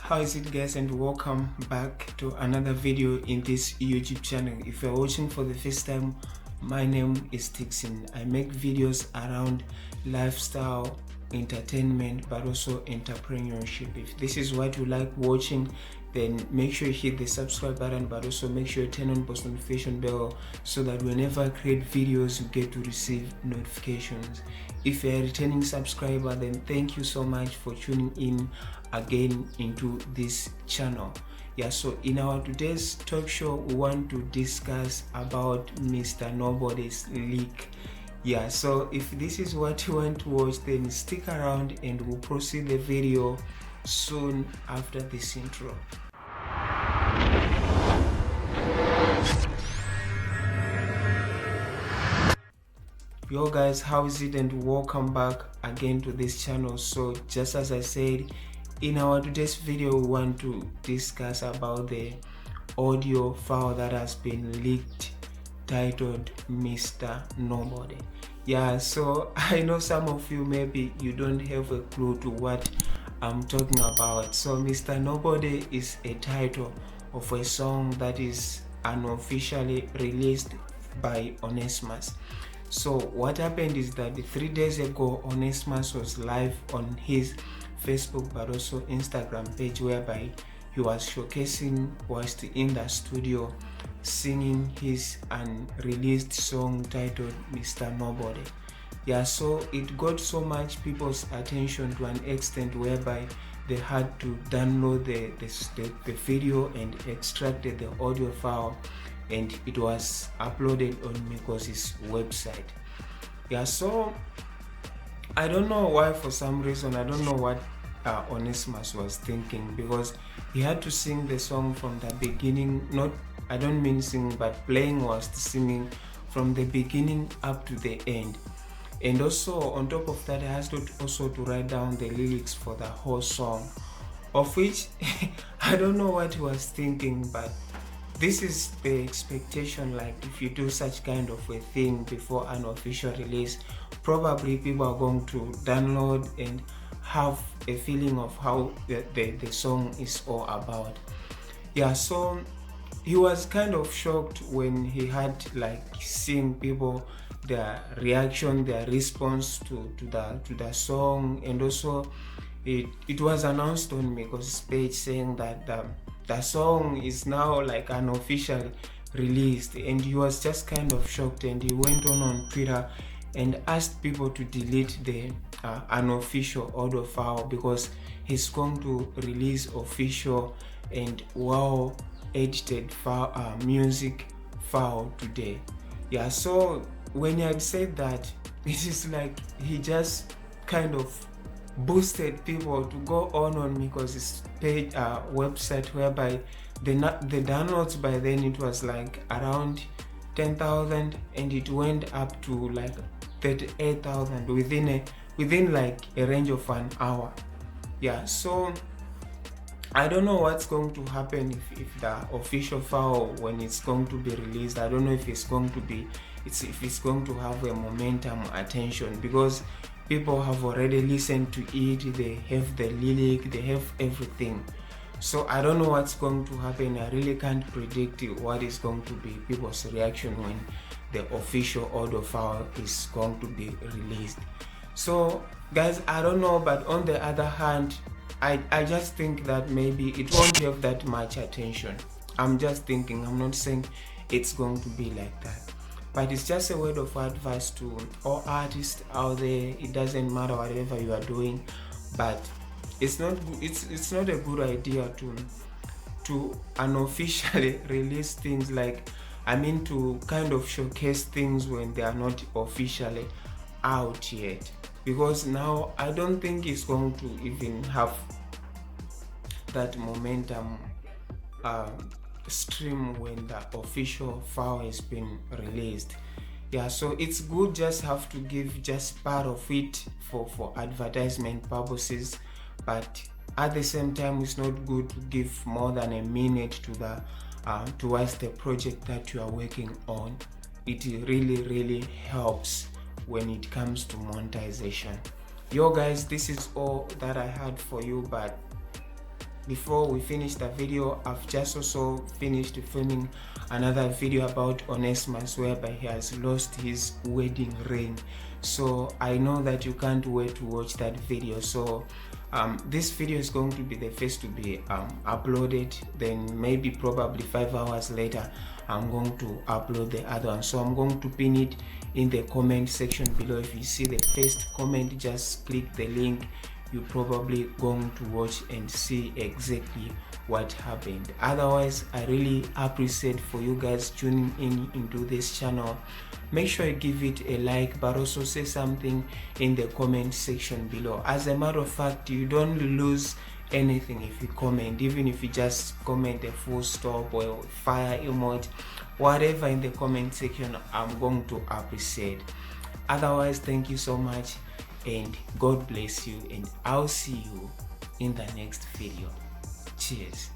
How is it, guys, and welcome back to another video in this YouTube channel. If you're watching for the first time, my name is Dixon. I make videos around lifestyle, entertainment, but also entrepreneurship. If this is what you like watching, then make sure you hit the subscribe button, but also make sure you turn on post notification bell so that whenever I create videos you get to receive notifications. If you're a returning subscriber, then thank you so much for tuning in again into this channel. So in our today's talk show, we want to discuss about Mr. Nobody's leak. So if this is what you want to watch, then stick around and we'll proceed the video soon after this intro. Yo guys, how is it, and welcome back again to this channel. So just as I said, in our today's video we want to discuss about the audio file that has been leaked titled Mr. Nobody. So I know some of you maybe you don't have a clue to what I'm talking about. So Mr. Nobody is a title of a song that is unofficially released by Onesimus. So what happened is that 3 days ago Onesimus was live on his Facebook but also Instagram page, whereby he was showcasing whilst in the studio singing his unreleased song titled Mr. Nobody. So it got so much people's attention to an extent whereby they had to download the video and extracted the audio file, and it was uploaded on Mikos's website. So I don't know why, for some reason, I don't know what Onesimus was thinking, because he had to sing the song from the beginning. I don't mean singing, but playing whilst singing from the beginning up to the end. And also on top of that, he has to also to write down the lyrics for the whole song, of which I don't know what he was thinking, but this is the expectation. Like, if you do such kind of a thing before an official release, probably people are going to download and have a feeling of how the song is all about. So he was kind of shocked when he had seen people, their reaction, their response to the song. And also it was announced on Mikos's page saying that the song is now unofficially released, and he was just kind of shocked, and he went on Twitter and asked people to delete the unofficial audio file, because he's going to release official and well edited file, music file today. So when he had said that, it is like he just kind of boosted people to go on Mikos's page, website, whereby the downloads by then it was around 10,000, and it went up to 38,000 within a range of an hour. So I don't know what's going to happen if the official file, when it's going to be released, I don't know if it's going to have a momentum attention, because people have already listened to it, they have the lyric, they have everything. So I don't know what's going to happen. I really can't predict what is going to be people's reaction when the official audio file is going to be released. So guys, I don't know, but on the other hand, I just think that maybe it won't have that much attention. I'm just thinking, I'm not saying it's going to be like that, but it's just a word of advice to all artists out there. It doesn't matter whatever you are doing, but it's not a good idea to unofficially release things, to kind of showcase things when they are not officially out yet, because now I don't think it's going to even have that momentum stream when the official file has been released. So it's good, just have to give just part of it for advertisement purposes, but at the same time it's not good to give more than a minute to towards the project that you are working on. It really helps when it comes to monetization. Yo guys, this is all that I had for you, but before we finish the video, I've just also finished filming another video about Onesimus, whereby he has lost his wedding ring. So I know that you can't wait to watch that video. So this video is going to be the first to be uploaded, then maybe probably 5 hours later I'm going to upload the other one. So I'm going to pin it in the comment section below. If you see the first comment, just click the link. You're probably going to watch and see exactly what happened. Otherwise, I really appreciate for you guys tuning in into this channel. Make sure you give it a like, but also say something in the comment section below. As a matter of fact, you don't lose anything if you comment, even if you just comment a full stop or a fire emoji, whatever in the comment section, I'm going to appreciate. Otherwise, thank you so much and God bless you, and I'll see you in the next video. Cheers.